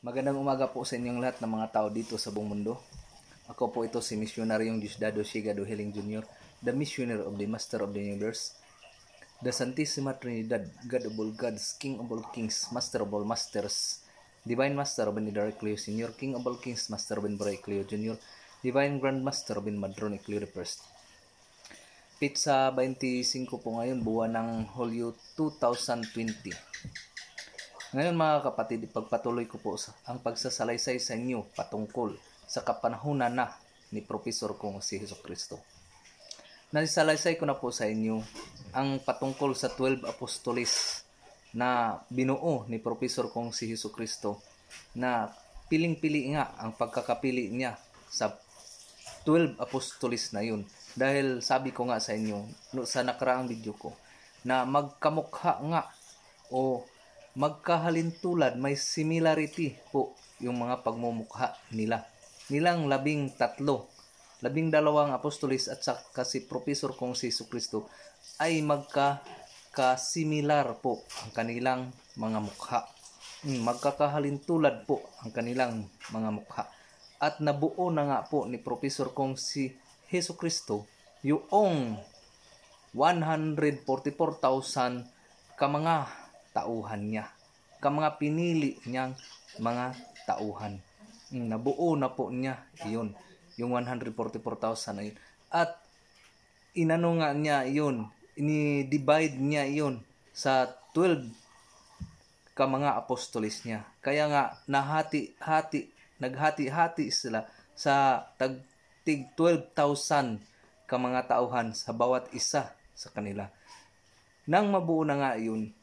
Magandang umaga po sa inyong lahat ng mga tao dito sa buong mundo. Ako po ito si Misyonaryong Diosdado Sigado Hiling Jr., the Missionary of the Master of the Universe, the Santissima Trinidad, God of all gods, King of all kings, Master of all masters, Divine Master of Benidorm Cleo Sr., King of all kings, Master of Benidorm Cleo Jr., Divine Grand Master of Benmadron Cleo I. Pizza 25 po ngayon, buwan ng Hulyo 2020. Ngayon mga kapatid, ipagpatuloy ko po ang pagsasalaysay sa inyo patungkol sa kapanahunan na ni Profesor kong si Jesucristo. Nasalaysay ko na po sa inyo ang patungkol sa 12 apostoles na binuo ni Profesor kong si Jesucristo, na piling-pili nga ang pagkakapili niya sa 12 apostoles na yun. Dahil sabi ko nga sa inyo sa nakaraang video ko na magkamukha nga o magkahalintulad, may similarity po yung mga pagmumukha nila. Nilang 13, 12 apostoles at saka si Profesor kong si Jesucristo ay magkakasimilar po ang kanilang mga mukha. Magkakahalintulad po ang kanilang mga mukha. At nabuo na nga po ni Profesor kong si Jesucristo yung 144,000 ka mga tauhan niya, ka mga pinili niyang mga tauhan. Nabuo na po niya iyon, yung 144,000 na yun. At inano nga niya iyon, ini-divide niya iyon sa 12 ka mga apostoles niya. Kaya nga naghati-hati sila sa tig 12,000 ka mga tauhan sa bawat isa sa kanila. Nang mabuo na nga iyon,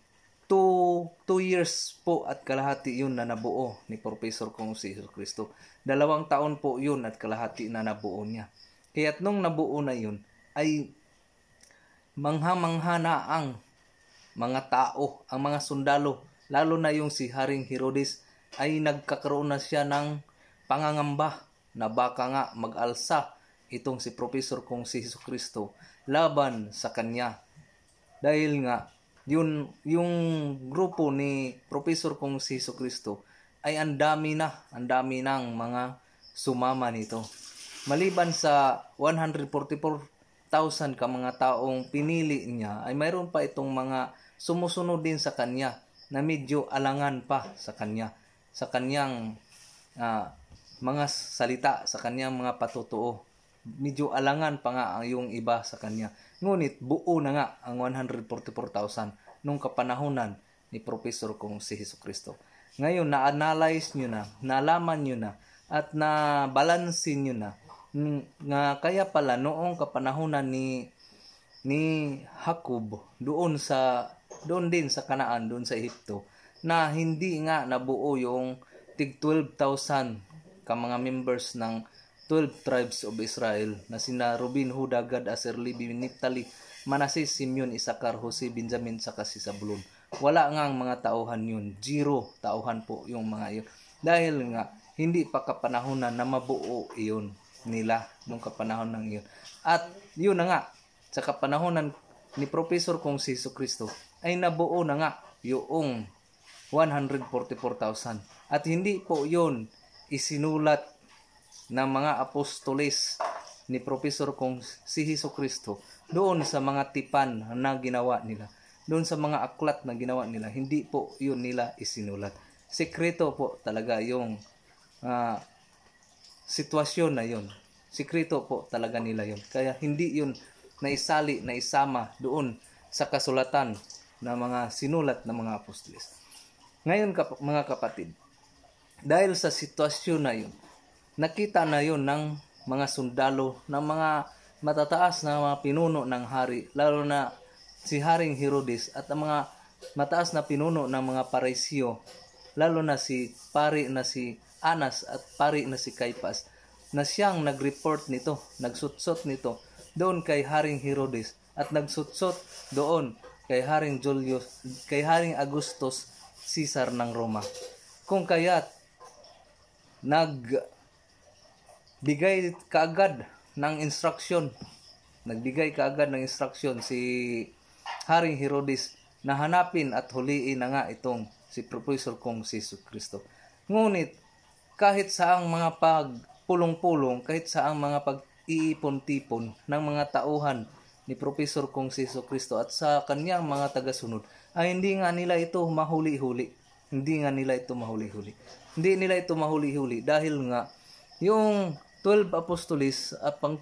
2 years po at kalahati yun na nabuo ni Profesor kong si Jesucristo. 2 taon po yun at kalahati na nabuo niya. Kaya't nung nabuo na yun, ay mangha-mangha na ang mga tao, ang mga sundalo, lalo na yung si Haring Herodes, ay nagkakaroon na siya ng pangangamba na baka nga mag-alsa itong si Profesor kong si Jesucristo laban sa kanya. Dahil nga yung grupo ni Profesor kong si Jesucristo ay ang dami ng mga sumama nito. Maliban sa 144,000 ka mga taong pinili niya, ay mayroon pa itong mga sumusunod din sa kanya na medyo alangan pa sa kanya, sa kanyang mga salita, sa kanyang mga patutuo. Medyo alangan pa nga yung iba sa kanya. Ngunit buo na nga ang 144,000 nung kapanahunan ni Profesor kong si Jesucristo. Ngayon, na-analyze nyo na, nalaman nyo na, at na-balansin nyo na, nga kaya pala noong kapanahunan ni Jacob doon din sa Kanaan, doon sa Ehipto, na hindi nga nabuo yung tig 12,000 ka mga members ng 12 tribes of Israel na sina Ruben, Huda, Gad, Aser, Levi, Naphtali, Manasseh, Simeon, Isakar, Jose, Benjamin, saka si Zabulon. Wala nga ang mga tauhan yun. 0 tauhan po yung mga yun. Dahil nga, hindi pa kapanahonan na mabuo iyon nila nung kapanahon ng iyon. At yun na nga, sa kapanahonan ni Profesor kong si Jesucristo, ay nabuo na nga yung 144,000. At hindi po yun isinulat ng mga apostoles ni Profesor kong si Jesucristo doon sa mga tipan na ginawa nila, doon sa mga aklat na ginawa nila. Hindi po yun nila isinulat. Sekreto po talaga yung sitwasyon na yun. Sekreto po talaga nila yun. Kaya hindi yun naisama doon sa kasulatan na mga sinulat ng mga apostoles. Ngayon mga kapatid, dahil sa sitwasyon na yun, nakita na yun ng mga sundalo, ng mga matataas na mga pinuno ng hari, lalo na si Haring Herodes at ang mga mataas na pinuno ng mga Pariseo, lalo na si pari na si Anas at pari na si Caiphas, na siyang nag-report nito, nagsutsot nito doon kay Haring Herodes at nagsutsot doon kay Haring Julius, kay Haring Augustus Caesar ng Roma. Kung kaya't nagbigay kaagad ng instruction si Haring Herodes na hanapin at huliin na nga itong si Profesor kong si Jesucristo. Ngunit kahit saang mga pagpulong-pulong, kahit saang mga pag-iipon-tipon ng mga tauhan ni Professor Kong si Jesucristo at sa kanyang mga tagasunod, ay hindi nga nila ito mahuli-huli. Hindi nga nila ito mahuli-huli. Hindi nila ito mahuli-huli dahil nga yung 12 apostolis at pang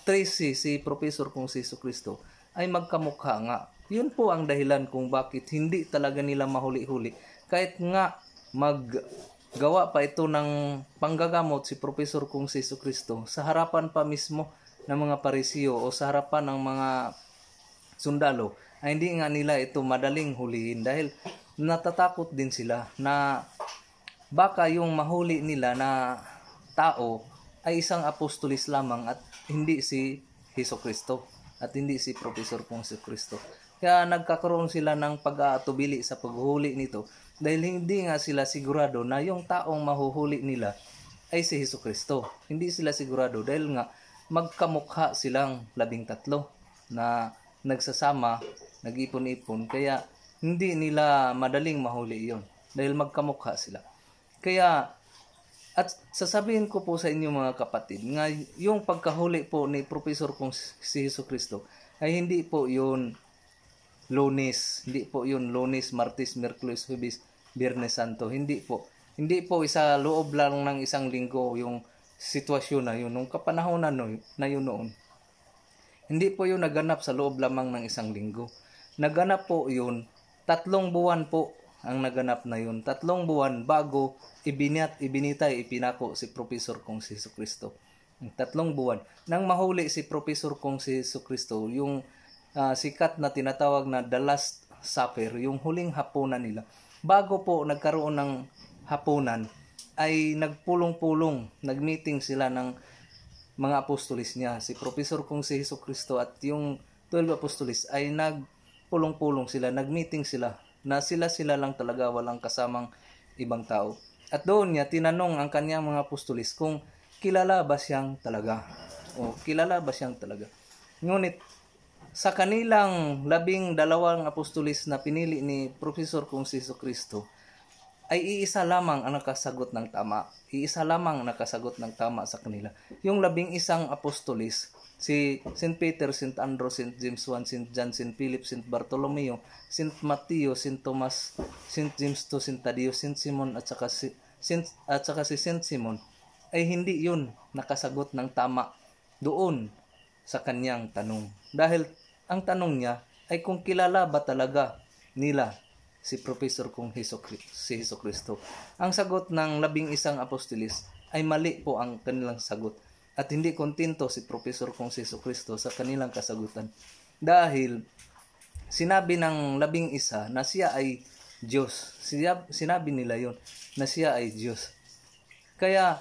13 si Professor Kong si Jesucristo ay magkamukha nga. Yun po ang dahilan kung bakit hindi talaga nila mahuli-huli. Kahit nga maggawa pa ito ng panggagamot si Professor Kong si Jesucristo sa harapan pa mismo ng mga Parisiyo o sa harapan ng mga sundalo, ay hindi nga nila ito madaling hulihin dahil natatakot din sila na baka yung mahuli nila na tao ay isang apostolis lamang at hindi si Jesucristo at hindi si Professor Kong Jesucristo. Kaya nagkakaroon sila ng pag-aatubili sa paghuli nito dahil hindi nga sila sigurado na yung taong mahuhuli nila ay si Jesucristo. Hindi sila sigurado dahil nga magkamukha silang 13 na nagsasama, nag-ipon-ipon, kaya hindi nila madaling mahuli yon dahil magkamukha sila. Kaya, at sasabihin ko po sa inyo mga kapatid, nga yung pagkahuli po ni Professor Kong si Jesucristo ay hindi po yun Lunes, hindi po yun Lunes, Martes, Miyerkules, Huwebes, Biyernes Santo, hindi po. Hindi po isa loob lang ng isang linggo yung sitwasyon na yun, nung kapanahonan na yun noon. Hindi po yun naganap sa loob lamang ng isang linggo. Naganap po yun, 3 buwan po ang naganap na yun. 3 buwan bago ibinitay, ipinako si Professor Kong si Jesucristo. 3 buwan. Nang mahuli si Professor Kong si Jesucristo, yung sikat na tinatawag na The Last Supper, yung huling hapunan nila. Bago po nagkaroon ng hapunan, ay nagpulong-pulong, nagmeeting sila ng mga apostolis niya. Si Professor Kong si Jesucristo at yung 12 apostolis ay nagpulong-pulong sila, nagmeeting sila, na sila lang talaga, walang kasamang ibang tao. At doon niya tinanong ang kanyang mga apostolis kung kilala ba siyang talaga. O kilala ba siyang talaga. Ngunit sa kanilang 12 apostolis na pinili ni Professor Kong si Jesucristo, ay iisa lamang ang nakasagot ng tama. Iisa lamang ang nakasagot ng tama sa kanila. Yung 11 apostolis, si St. Peter, St. Andrew, St. James I, St. John, St. Philip, St. Bartolomeo, St. Mateo, St. Thomas, St. James II, St. Tadeo, St. Simon at saka si St. Simon, ay hindi yun nakasagot ng tama doon sa kanyang tanong. Dahil ang tanong niya ay kung kilala ba talaga nila si Professor Kong si Jesucristo. Ang sagot ng 11 apostolis ay mali po ang kanilang sagot. At hindi kontento si Professor Kong si Jesucristo sa kanilang kasagutan. Dahil sinabi ng 11 na siya ay Diyos. Sinabi nila yon na siya ay Diyos. Kaya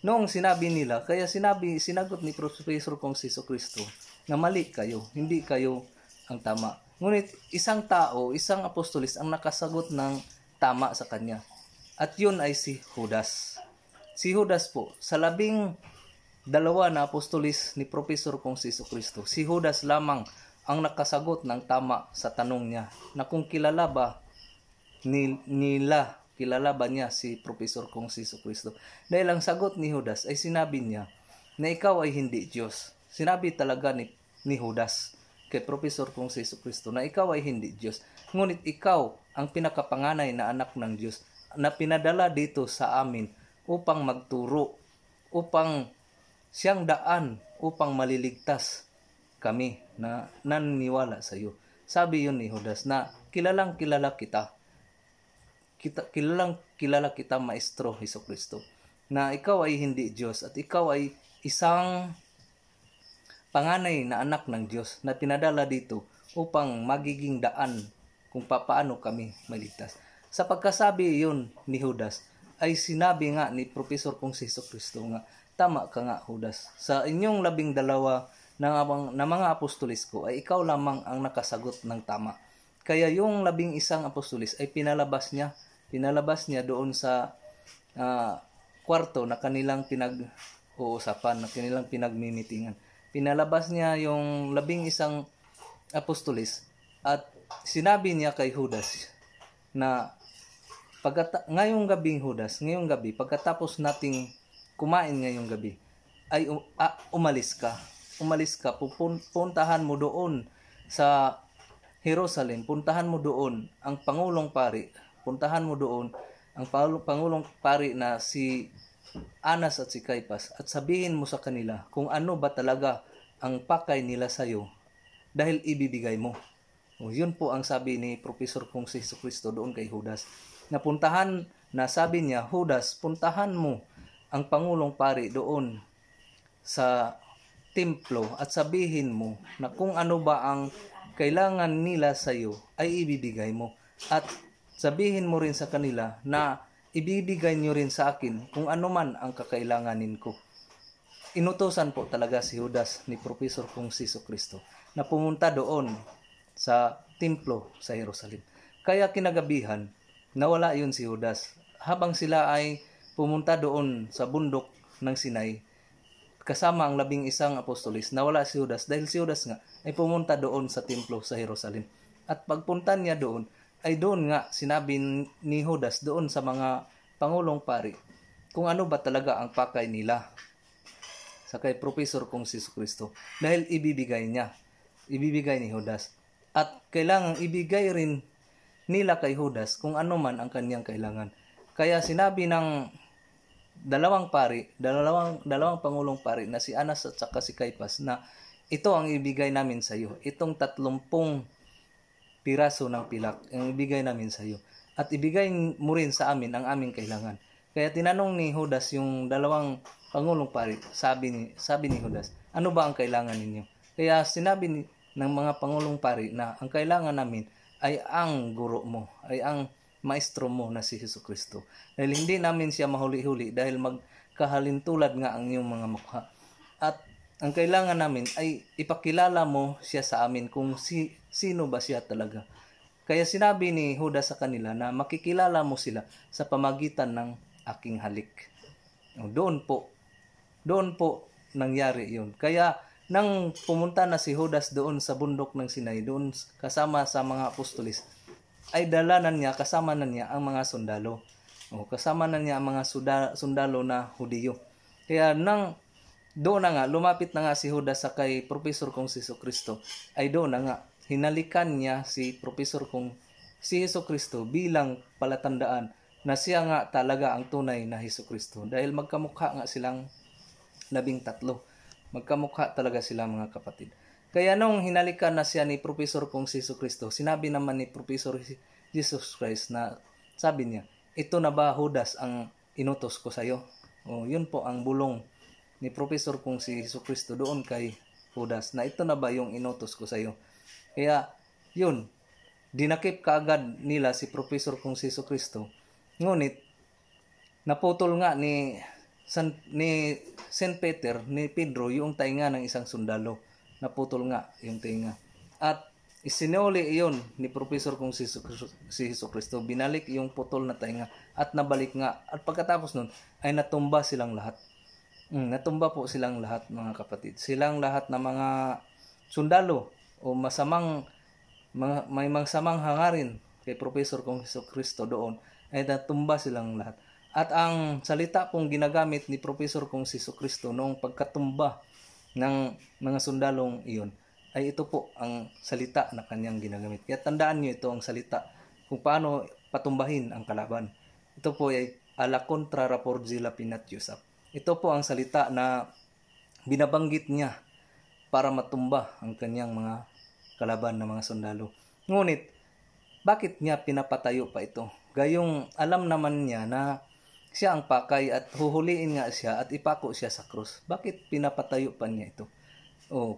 noong sinabi nila, sinagot ni Professor Kong si Jesucristo na mali kayo, hindi kayo ang tama. Ngunit isang tao, isang apostolis ang nakasagot ng tama sa kanya. At yun ay si Judas. Si Judas po, sa 12 na apostolis ni Professor Kong si Jesucristo, si Judas lamang ang nakasagot ng tama sa tanong niya na kung kilala ba niya si Professor Kong si Jesucristo. Dahil ang sagot ni Judas ay sinabi niya na ikaw ay hindi Diyos. Sinabi talaga ni Judas kay Professor Kong si Jesucristo na ikaw ay hindi Diyos. Ngunit ikaw ang pinakapanganay na anak ng Diyos na pinadala dito sa amin upang magturo, upang siyang daan, upang maliligtas kami na naniniwala sa iyo. Sabi yun ni Judas na kilalang kilala kita, Maestro Jesucristo, na ikaw ay hindi Diyos at ikaw ay isang panganay na anak ng Diyos na pinadala dito upang magiging daan kung paano kami maligtas. Sa pagkasabi yun ni Judas, ay sinabi nga ni Professor Kong si Jesucristo nga, tama ka nga Judas, sa inyong 12 na mga apostolis ko ay ikaw lamang ang nakasagot ng tama. Kaya yung 11 apostolis ay pinalabas niya doon sa kwarto na kanilang pinag-uusapan, na kanilang pinagmimitingan. Pinalabas niya yung 11 apostolis at sinabi niya kay Judas na ngayong gabing Judas, ngayong gabi, pagkatapos nating kumain ngayong gabi, ay umalis ka. Umalis ka, puntahan mo doon sa Jerusalem, puntahan mo doon ang Pangulong Pari, puntahan mo doon ang Pangulong Pari na si Anas at si Caiphas, at sabihin mo sa kanila kung ano ba talaga ang pakay nila sa iyo dahil ibibigay mo. O, yun po ang sabi ni Professor kong si Jesucristo doon kay Judas. Napuntahan, na sabi niya, Judas, puntahan mo ang Pangulong Pari doon sa templo at sabihin mo na kung ano ba ang kailangan nila sa iyo ay ibibigay mo. At sabihin mo rin sa kanila na ibibigay niyo rin sa akin kung ano man ang kakailanganin ko. Inutosan po talaga si Judas ni Professor kong si Jesucristo na pumunta doon sa templo sa Jerusalem. Kaya kinagabihan, nawala yun si Judas. Habang sila ay pumunta doon sa bundok ng Sinai, kasama ang 11 apostolis, nawala si Judas dahil si Judas nga ay pumunta doon sa templo sa Jerusalem. At pagpunta niya doon, ay doon nga sinabi ni Judas doon sa mga Pangulong Pari kung ano ba talaga ang pakay nila sa kay Professor kong si Jesucristo dahil ibibigay ni Judas. At kailangang ibigay rin nila kay Judas kung ano man ang kanyang kailangan. Kaya sinabi ng dalawang Pangulong Pari na si Anas at saka si Caiphas na ito ang ibigay namin sa iyo. Itong 30 piraso ng pilak ang ibigay namin sa iyo. At ibigay mo rin sa amin ang aming kailangan. Kaya tinanong ni Judas yung dalawang Pangulong Pari, sabi ni Judas, ano ba ang kailangan ninyo? Kaya sinabi ng mga Pangulong Pari na ang kailangan namin ay ang guro mo, ay ang maestro mo na si Jesucristo. Dahil hindi namin siya mahuli-huli dahil magkahalintulad nga ang iyong mga mukha. At ang kailangan namin ay ipakilala mo siya sa amin kung sino ba siya talaga. Kaya sinabi ni Judas sa kanila na makikilala mo sila sa pamagitan ng aking halik. Doon po nangyari yun. Kaya nang pumunta na si Judas doon sa bundok ng Sinai, doon kasama sa mga apostolis, ay kasama na niya ang mga sundalo. Kasama na niya ang mga sundalo na Hudiyo. Kaya doon na nga, lumapit na nga si Judas sa kay Professor kong si Jesucristo, ay doon na nga, hinalikan niya si Professor kong si Jesucristo bilang palatandaan na siya nga talaga ang tunay na Jesucristo. Dahil magkamukha nga silang 13. Magkamukha talaga sila mga kapatid. Kaya nung hinalikan na siya ni Professor kong si Jesucristo, sinabi naman ni Professor Jesus Christ na sabi niya, ito na ba Judas ang inutos ko sa iyo? Yun po ang bulong ni Professor kong si Jesucristo doon kay Judas na ito na ba yung inutos ko sa iyo? Kaya yun, dinakip kaagad nila si Professor kong si Jesucristo. Ngunit naputol nga ni Saint Peter, ni Pedro, yung tainga ng isang sundalo. Naputol nga yung tainga. At isinuli iyon ni Professor kong si Jesucristo. Binalik yung putol na tainga at nabalik nga. At pagkatapos nun ay natumba silang lahat. Natumba po silang lahat mga kapatid. Silang lahat na mga sundalo o may masamang hangarin kay Professor kong Jesucristo doon ay natumba silang lahat. At ang salita pong ginagamit ni Professor kong si Jesucristo noong pagkatumba ng mga sundalong iyon ay ito po ang salita na kanyang ginagamit. Kaya tandaan niyo ito ang salita kung paano patumbahin ang kalaban. Ito po ay ala contra rapor zila pinatiusap. Ito po ang salita na binabanggit niya para matumba ang kanyang mga kalaban na mga sundalo. Ngunit, bakit niya pinapatayo pa ito? Gayong alam naman niya na siya ang pakay at huhuliin nga siya at ipako siya sa krus. Bakit pinapatayo pa niya ito?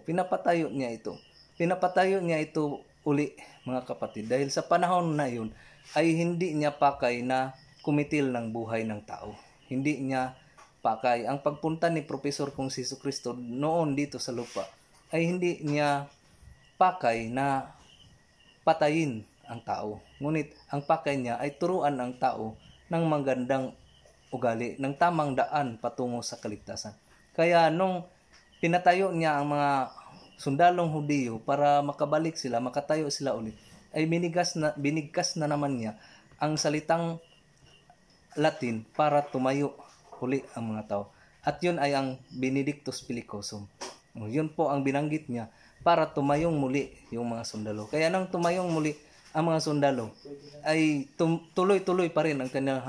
Pinapatayo niya ito. Pinapatayo niya ito uli mga kapatid. Dahil sa panahon na yun ay hindi niya pakay na kumitil ng buhay ng tao. Hindi niya pakay. Ang pagpunta ni Professor kong si Jesucristo noon dito sa lupa ay hindi niya pakay na patayin ang tao. Ngunit ang pakay niya ay turuan ang tao ng magandang ugali, ng tamang daan patungo sa kaligtasan. Kaya nung pinatayo niya ang mga sundalong Hudiyo para makabalik sila, makatayo sila ulit, ay binigkas na naman niya ang salitang Latin para tumayo uli ang mga tao. At yun ay ang Benedictus Pelicosum. Yun po ang binanggit niya para tumayong muli yung mga sundalo. Kaya nang tumayong muli ang mga sundalo, ay tuloy-tuloy pa rin ang kanyang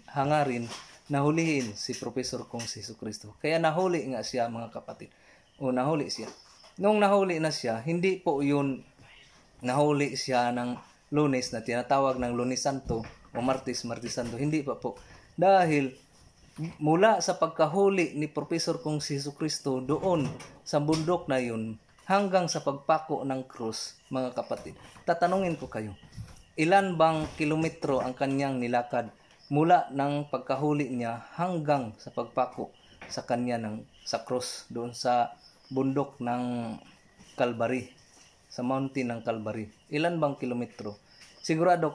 hangarin na hulihin si Professor Kong si Jesucristo. Kaya nahuli nga siya, mga kapatid. Nahuli siya. Nung nahuli na siya, hindi po yun nahuli siya ng Lunes na tinatawag ng Lunes Santo o Martes Santo. Hindi pa po. Dahil mula sa pagkahuli ni Professor Kong si Jesucristo doon sa bundok na yun hanggang sa pagpako ng krus, mga kapatid. Tatanungin ko kayo, ilan bang kilometro ang kanyang nilakad mula ng pagkahuli niya hanggang sa pagpako sa kanya sa krus doon sa bundok ng Calvary, sa mountain ng Calvary? Ilan bang kilometro? Sigurado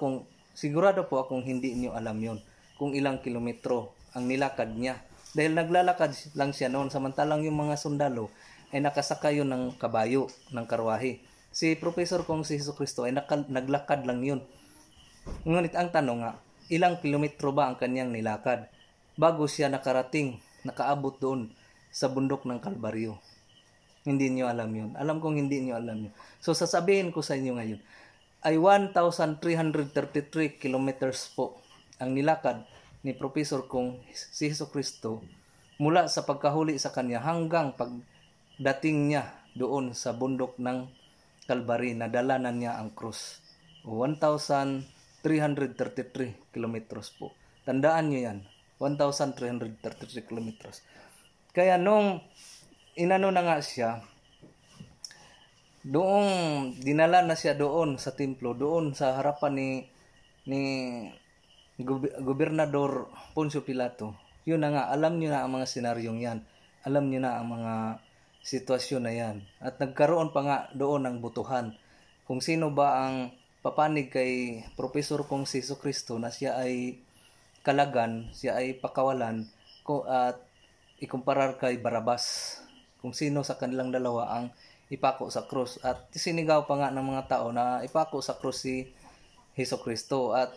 po akong hindi niyo alam yon kung ilang kilometro ang nilakad niya. Dahil naglalakad lang siya noon, samantalang yung mga sundalo ay nakasakay yun ng kabayo, ng karwahe. Si Professor Kong si Jesucristo ay naglakad lang yun. Ngunit ang tanong nga, ilang kilometro ba ang kanyang nilakad bago siya nakaabot doon sa bundok ng Kalbaryo? Hindi niyo alam yun. Alam kong hindi niyo alam yun. So sasabihin ko sa inyo ngayon, ay 1,333 kilometers po ang nilakad ni Professor Kong si Jesucristo mula sa pagkahuli sa kanya hanggang pagdating niya doon sa bundok ng Calvary na dalanan niya ang krus. 1,333 kilometers po. Tandaan niyo yan. 1,333 kilometers. Kaya nung inano na nga siya, doong dinala na siya doon sa templo, doon sa harapan ni Gobernador Poncio Pilato. Yun na nga, alam niyo na ang mga senaryong yan. Alam niyo na ang mga sitwasyon na yan. At nagkaroon pa nga doon ng butuhan. Kung sino ba ang papanig kay Professor Kong si Jesucristo na siya ay kalagan, siya ay pakawalan, at ikumparar kay Barabas. Kung sino sa kanilang dalawa ang ipako sa krus. At sinigaw pa nga ng mga tao na ipako sa krus si Jesucristo at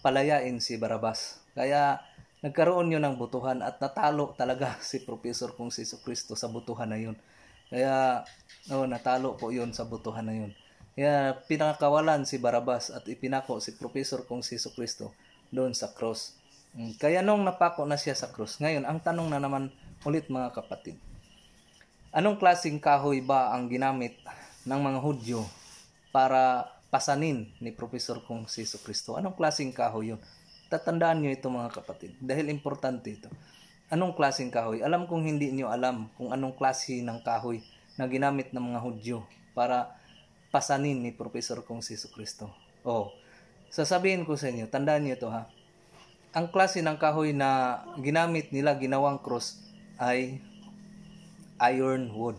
palayain si Barabas. Kaya nagkaroon yun ng butuhan at natalo talaga si Professor Kong si Jesucristo sa butuhan na yun. Kaya natalo po yun sa butuhan na yun. Kaya pinakawalan si Barabas at ipinako si Professor Kong si Jesucristo doon sa cross. Kaya nung napako na siya sa cross, ngayon ang tanong na naman ulit, mga kapatid, anong klaseng kahoy ba ang ginamit ng mga Hudyo para pasanin ni Professor Kong si Jesucristo? Anong klaseng kahoy yun? Tatandaan nyo ito, mga kapatid, dahil importante ito. Anong klaseng kahoy? Alam kong hindi nyo alam kung anong klase ng kahoy na ginamit ng mga Hudyo para pasanin ni Professor Kong si Jesucristo. Sasabihin ko sa inyo, tandaan nyo ito ha. Ang klase ng kahoy na ginamit nila, ginawang cross, ay iron wood.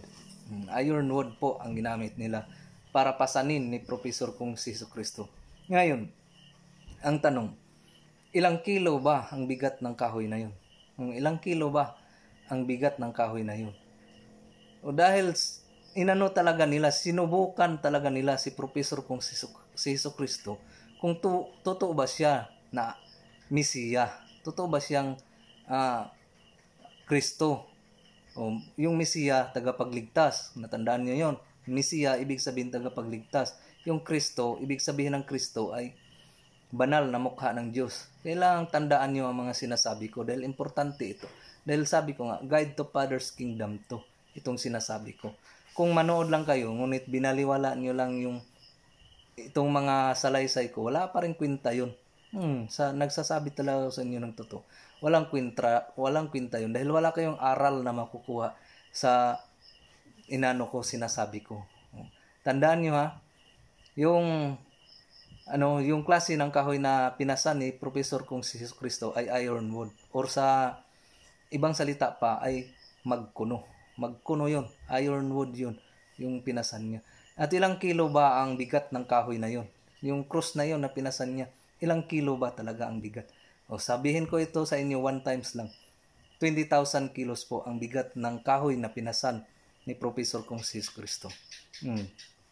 Iron wood po ang ginamit nila para pasanin ni Professor Kong si Jesucristo. Ngayon, ang tanong, ilang kilo ba ang bigat ng kahoy na yun? Ilang kilo ba ang bigat ng kahoy na yun? Dahil inano talaga nila, sinubukan talaga nila si Professor Kong si Jesucristo kung totoo ba siya na Mesiya. Totoo ba siyang Kristo? Yung Mesiya, tagapagligtas. Natandaan niyo yon. Mesiya, ibig sabihin tagapagligtas. Yung Kristo, ibig sabihin ng Kristo ay banal na mukha ng Diyos. Kailangang tandaan niyo ang mga sinasabi ko dahil importante ito. Dahil sabi ko nga, guide to Father's Kingdom to. Itong sinasabi ko. Kung manood lang kayo, ngunit binaliwala niyo lang itong mga salaysay ko, wala pa rin kwenta yun. Nagsasabi talaga sa inyo ng totoo. Walang kwenta yun dahil wala kayong aral na makukuha sa sinasabi ko. Tandaan niyo ha, yung klase ng kahoy na pinasan ni Professor Kong si Jesucristo ay iron wood, or sa ibang salita pa ay magkuno. Magkuno yun, iron wood yun, yung pinasan niya. At ilang kilo ba ang bigat ng kahoy na yun? Yung cross na yun na pinasan niya, ilang kilo ba talaga ang bigat? Sabihin ko ito sa inyo one times lang. 20,000 kilos po ang bigat ng kahoy na pinasan ni Professor Kong si Jesucristo.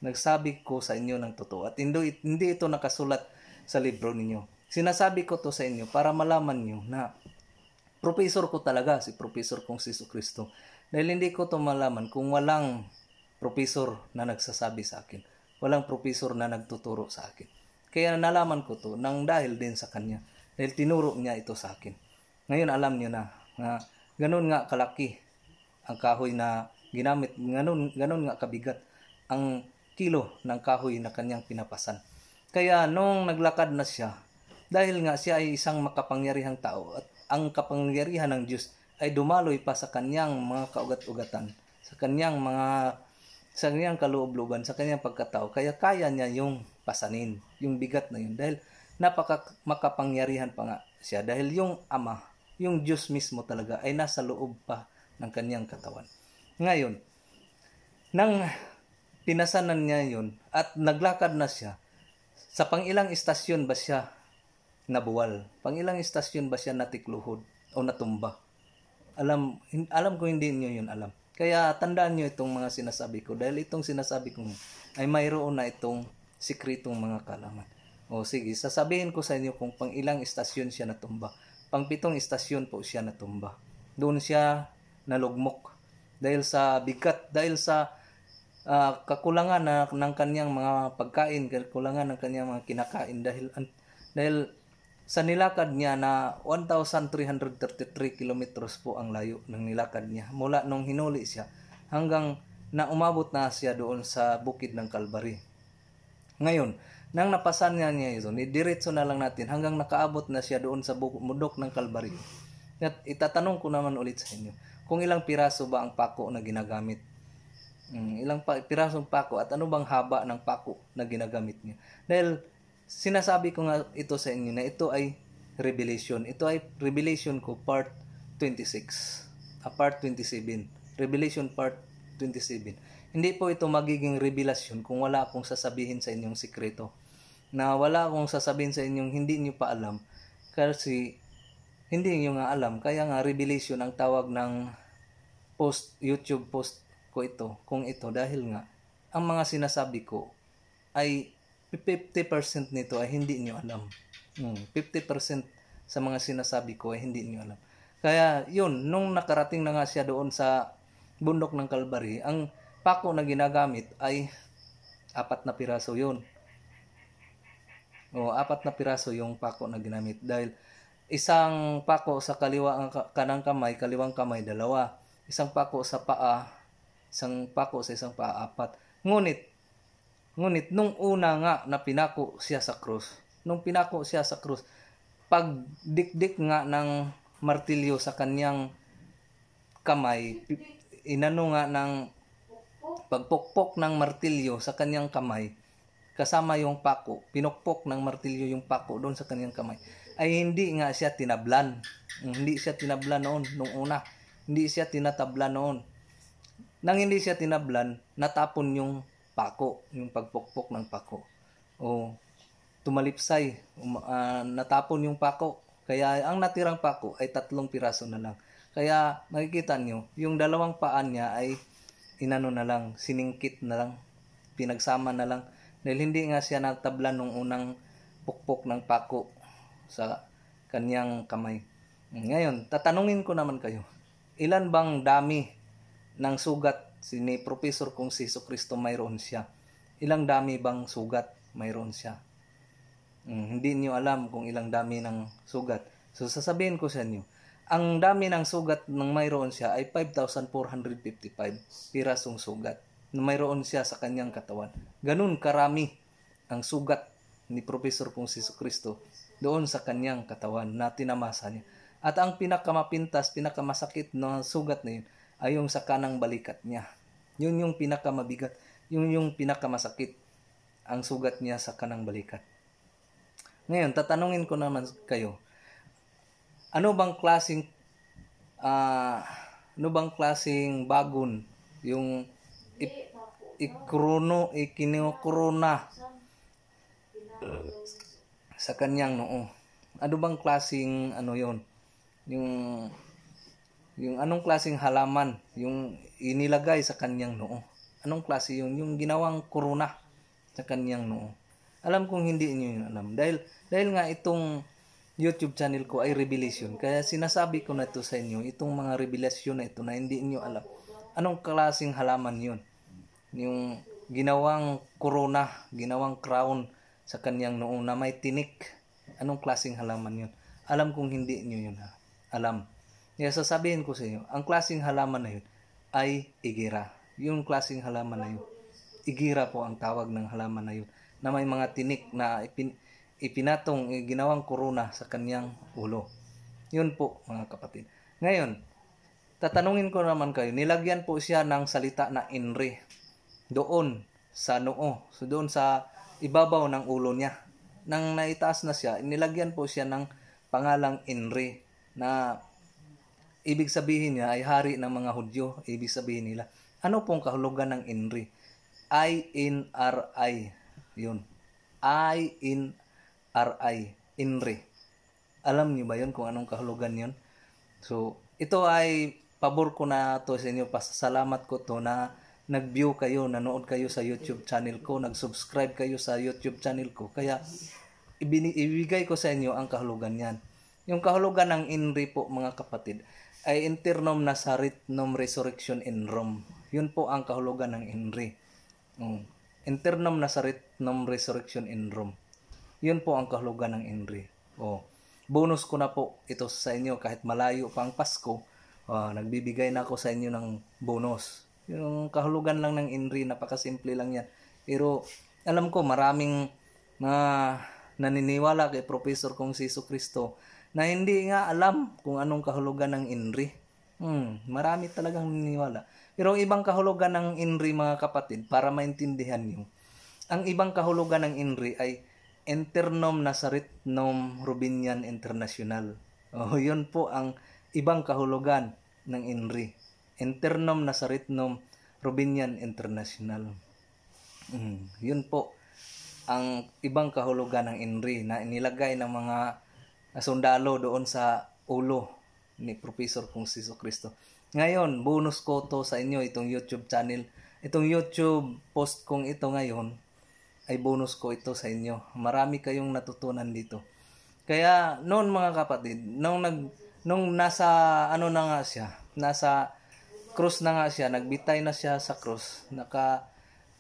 Nagsabi ko sa inyo ng totoo. At hindi ito nakasulat sa libro ninyo. Sinasabi ko to sa inyo para malaman nyo na professor ko talaga, si professor kong si Jesucristo. Dahil hindi ko to malaman kung walang professor na nagsasabi sa akin. Walang professor na nagtuturo sa akin. Kaya nalaman ko to nang dahil din sa kanya. Dahil tinuro niya ito sa akin. Ngayon alam niyo na ganun nga kalaki ang kahoy na ginamit. Ganun nga kabigat ang kilo ng kahoy na kanyang pinapasan. Kaya nung naglakad na siya, dahil nga siya ay isang makapangyarihang tao at ang kapangyarihan ng Diyos ay dumaloy pa sa kanyang mga kaugat-ugatan, sa kanyang kaloob-looban, sa kanyang pagkatao. Kaya kaya niya yung pasanin, yung bigat na yun. Dahil makapangyarihan pa nga siya. Dahil yung Ama, yung Diyos mismo talaga ay nasa loob pa ng kanyang katawan. Ngayon, nang pinasanan niya yun at naglakad na siya, sa pangilang istasyon ba siya nabuwal? Pangilang istasyon ba siya natikluhod o natumba? Alam ko hindi niyo yun alam. Kaya tandaan niyo itong mga sinasabi ko dahil itong sinasabi ko ay mayroon na itong sikretong mga kalaman. O sige, sasabihin ko sa inyo kung pang ilang istasyon siya natumba. Pang 7 istasyon po siya natumba. Doon siya nalugmok dahil sa bigat, dahil sa kakulangan ng kanyang mga pagkain, kakulangan ng kanyang mga kinakain dahil sa nilakad niya na 1,333 kilometers po ang layo ng nilakad niya mula nung hinuli siya hanggang na umabot na siya doon sa bukid ng Kalbari. Ngayon, nang napasan niya ito, diretso na lang natin hanggang nakaabot na siya doon sa bundok ng Kalbari. At itatanong ko naman ulit sa inyo, kung ilang piraso ba ang pako na ginagamit? Ilang pirasong pako at ano bang haba ng pako na ginagamit niya? Dahil sinasabi ko nga ito sa inyo na ito ay revelation. Ito ay revelation ko part 26. Part 27. Revelation part 27. Hindi po ito magiging revelasyon kung wala akong sasabihin sa inyong sikreto. Na wala akong sasabihin sa inyong hindi niyo pa alam. Kasi hindi niyo nga alam. Kaya nga revelation ang tawag ng YouTube post ko ito. Kung ito dahil nga ang mga sinasabi ko ay 50% nito ay hindi niyo alam. 50% sa mga sinasabi ko ay hindi niyo alam. Kaya yun, nung nakarating na nga siya doon sa bundok ng Kalbari, ang pako na ginagamit ay 4 na piraso yun. 4 na piraso yung pako na ginamit. Dahil isang pako sa kanang kamay, kaliwang kamay, 2. Isang pako sa paa, isang pako sa isang paa, 4. Ngunit nung una nga na pinako siya sa krus, pag dikdik nga ng martilyo sa kanyang kamay, inano nga ng pagpukpok ng martilyo sa kanyang kamay, kasama yung pako, pinukpok ng martilyo yung pako doon sa kanyang kamay, ay hindi nga siya tinablan. Hindi siya tinablan noon, nung una. Hindi siya tinatablan noon. Nang hindi siya tinablan, natapon yung pako, yung pagpukpok ng pako. O tumalipsay, natapon yung pako. Kaya ang natirang pako ay 3 piraso na lang. Kaya makikita nyo, yung 2 paan niya ay siningkit na lang, pinagsama na lang. Dahil hindi nga siya natablan nung unang pukpok ng pako sa kanyang kamay. Ngayon, tatanungin ko naman kayo, ilan bang dami ng sugat ni Professor kung si Jesucristo mayroon siya? Ilang dami bang sugat mayroon siya? Hindi niyo alam kung ilang dami ng sugat. So sasabihin ko sa inyo, ang dami ng sugat ng mayroon siya ay 5,455 pirasong sugat na mayroon siya sa kanyang katawan. Ganun karami ang sugat ni Professor kung si Jesucristo doon sa kanyang katawan na tinamasa niya. At ang pinakamapintas, pinakamasakit na sugat na yun ay yung sa kanang balikat niya. Yun yung pinakamabigat, yun yung pinakamasakit, ang sugat niya sa kanang balikat. Ngayon, tatanungin ko naman kayo, ano bang klaseng bagon yung ikinukuruna sa kanyang noo? Ano bang klaseng yon? Yung anong klaseng halaman yung inilagay sa kanyang noo? Anong klase yun? Yung ginawang kuruna sa kanyang noo. Alam kong hindi niyo yun alam. Dahil nga itong YouTube channel ko ay revelation. Kaya sinasabi ko na ito sa inyo, itong mga revelasyon na ito na hindi niyo alam. Anong klaseng halaman yun? Yung ginawang corona, ginawang crown sa kanyang noo na may tinik. Anong klaseng halaman yun? Alam kong hindi niyo yun alam. Kaya sasabihin ko sa inyo, ang klaseng halaman na yun ay igira. Yung klaseng halaman na yun. Igira po ang tawag ng halaman na yun. Na may mga tinik na ipinatong, ginawang korona sa kanyang ulo. Yun po mga kapatid. Ngayon, tatanungin ko naman kayo, nilagyan po siya ng salita na inri. Doon sa noo. So doon sa ibabaw ng ulo niya. Nang naitaas na siya, nilagyan po siya ng pangalang inri na ibig sabihin niya ay hari ng mga Hudyo. Ibig sabihin nila, ano pong kahulugan ng inri? I-N-R-I. Yun. I-N-R-I. Inri. Alam niyo ba yun kung anong kahulugan yun? So, ito ay pabor ko na to sa inyo. Pasasalamat ko to na nag-view kayo, nanood kayo sa YouTube channel ko, nag-subscribe kayo sa YouTube channel ko. Kaya, ibigay ko sa inyo ang kahulugan yan. Yung kahulugan ng inri po mga kapatid, ay internum nasaritnum resurrection in Rome. Yun po ang kahulugan ng inri. Internum nasaritnum resurrection in Rome. Yun po ang kahulugan ng inri. Bonus ko na po ito sa inyo kahit malayo pa ang Pasko. Nagbibigay na ako sa inyo ng bonus. Yung kahulugan lang ng inri, napakasimple lang yan. Pero alam ko maraming naniniwala kay Professor kong si Jesucristo na hindi nga alam kung anong kahulugan ng inri. Marami talagang naniniwala. Pero ang ibang kahulugan ng inri mga kapatid, para maintindihan nyo, ang ibang kahulugan ng inri ay internum nasaritnum Rubinian International. Yun po ang ibang kahulugan ng inri. Internum nasaritnum Rubinian International. Yun po ang ibang kahulugan ng inri na inilagay ng mga sundalo doon sa ulo ni Professor kong si Jesucristo. Ngayon, bonus ko to sa inyo, itong YouTube channel. Itong YouTube post kong ito ngayon, ay bonus ko ito sa inyo. Marami kayong natutunan dito. Kaya noon mga kapatid, nung nasa na nga siya, nasa cross na nga siya, nagbitay na siya sa cross,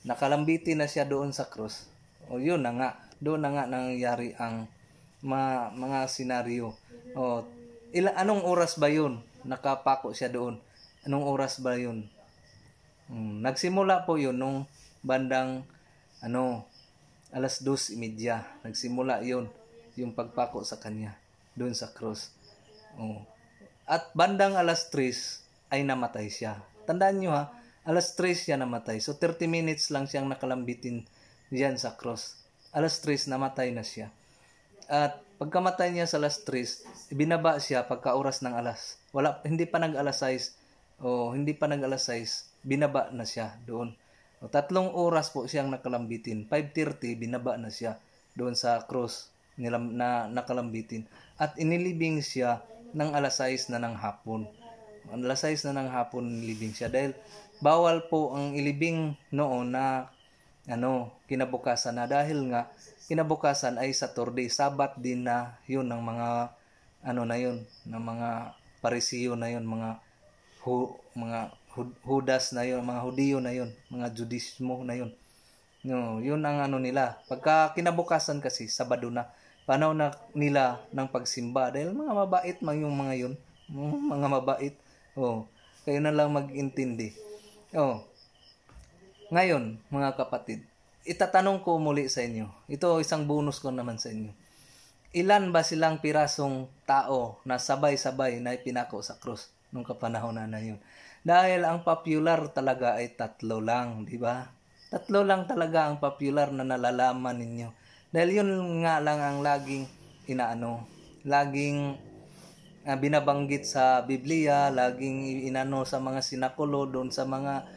nakalambiti na siya doon sa cross. Yun na nga, doon na nga nangyari ang mga senaryo. Anong oras ba yun? Nakapako siya doon. Anong oras ba yun? Nagsimula po yun nung bandang 2:30. Nagsimula yun, yung pagpako sa kanya doon sa cross. At bandang 3:00 ay namatay siya. Tandaan nyo 3:00 siya namatay. So 30 minutes lang siyang nakalambitin diyan sa cross. 3:00 namatay na siya. At pagkamatay niya sa 3:00, ibinaba siya pagka oras ng hindi pa nag-alas 6, binaba na siya doon. 3 oras po siyang nakalambitin. 5:30 binaba na siya doon sa cross na nakalambitin. At inilibing siya ng 6:00 na ng hapon. 6:00 na ng hapon inilibing siya dahil bawal po ang ilibing noon na kinabukasan na, dahil nga kinabukasan ay Saturday, Sabat din na yun ng mga ng mga Parisiyo na yun, mga Hudas na yun, mga Hudiyo na yun, mga Judismo na yun. Yun ang nila. Pagka kinabukasan kasi, Sabado na, panahon na nila ng pagsimba. Dahil mga mabait man yung mga yun. Mga mabait. Kayo na lang mag-intindi. Ngayon, mga kapatid, itatanong ko muli sa inyo. Ito isang bonus ko naman sa inyo. Ilan ba silang pirasong tao na sabay-sabay na ipinako sa krus nung kapanahonan na yun? Dahil ang popular talaga ay 3 lang, di ba? 3 lang talaga ang popular na nalalaman ninyo. Dahil yun nga lang ang laging laging binabanggit sa Biblia, laging sa mga sinakulo, doon sa mga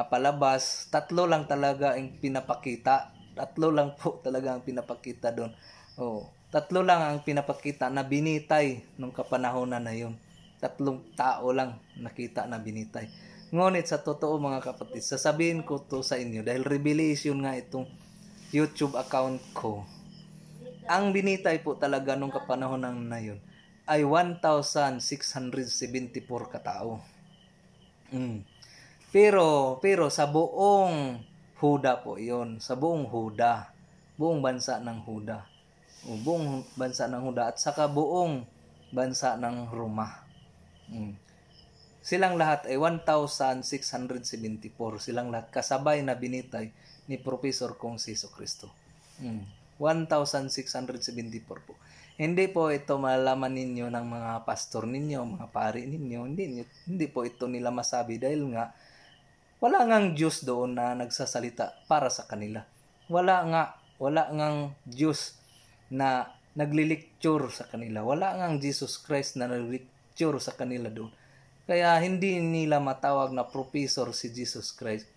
palabas. 3 lang talaga ang pinapakita. 3 lang po talaga ang pinapakita doon. 3 lang ang pinapakita na binitay nung kapanahonan na yun. 3 tao lang nakita na binitay. Ngunit sa totoo mga kapatid, sasabihin ko to sa inyo dahil revelation nga itong YouTube account ko. Ang binitay po talaga nung kapanahon na yun ay 1,674 katao. Pero sa buong Huda po yon, sa buong Huda, buong bansa ng Huda, buong bansa ng Huda at saka buong bansa ng Roma. Silang lahat ay 1,674. Silang lahat kasabay na binitay ni Professor kong si Jesucristo. 1,674 po. Hindi po ito malalaman ninyo ng mga pastor ninyo, mga pari ninyo. Hindi po ito nila masabi dahil nga wala ngang Diyos doon na nagsasalita para sa kanila. Wala ngang Diyos na naglilecture sa kanila. Wala ngang Jesus Christ na naglilecture sa kanila doon. Kaya hindi nila matawag na professor si Jesus Christ.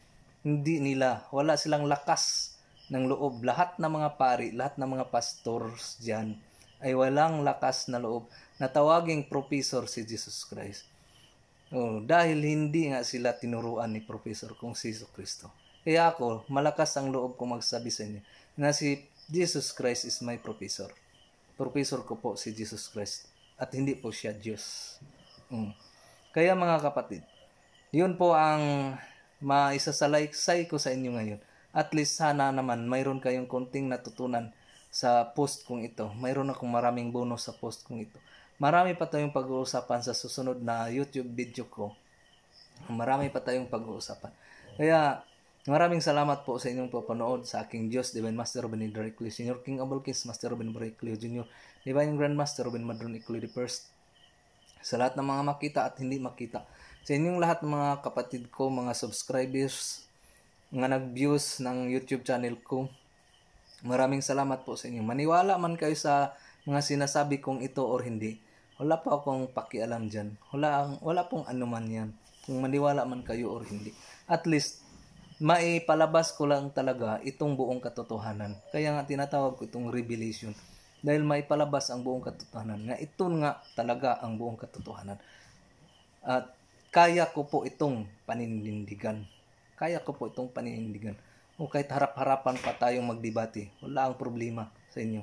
Wala silang lakas ng loob. Lahat ng mga pari, lahat ng mga pastors dyan ay walang lakas na loob na tawaging professor si Jesus Christ. Dahil hindi nga sila tinuruan ni Professor kung si Jesucristo. Kaya ako, malakas ang loob ko magsabi sa inyo na si Jesus Christ is my professor. Professor ko po si Jesus Christ at hindi po siya Diyos. Kaya mga kapatid, yun po ang maisasalaysay ko sa inyo ngayon. At least sana naman mayroon kayong konting natutunan sa post kong ito. Mayroon akong maraming bonus sa post kong ito. Marami pa tayong pag-uusapan sa susunod na YouTube video ko. Marami pa tayong pag-uusapan. Kaya maraming salamat po sa inyong papanood sa aking Diyos, Divine Master Ruben Directly, Senior King of all Kings, Master Ruben Directly Jr., Divine Grandmaster Ruben Madron Icli I, sa lahat ng mga makita at hindi makita, sa inyong lahat ng mga kapatid ko, mga subscribers, mga nag-views ng YouTube channel ko, maraming salamat po sa inyo. Maniwala man kayo sa mga sinasabi kong ito or hindi, wala pa akong pakialam dyan. Wala pong anuman yan. Kung maniwala man kayo or hindi. At least, maipalabas ko lang talaga itong buong katotohanan. Kaya nga tinatawag ko itong revelation. Dahil maipalabas ang buong katotohanan. Nga ito nga talaga ang buong katotohanan. At kaya ko po itong paninindigan. O kahit harap-harapan pa tayong magdebate, wala ang problema sa inyo.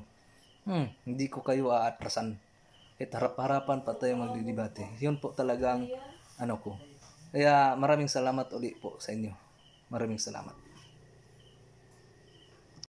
Hindi ko kayo aatrasan. Kahit harap-harapan pa tayong magdebate. Yun po talagang ko. Kaya maraming salamat ulit po sa inyo. Maraming salamat.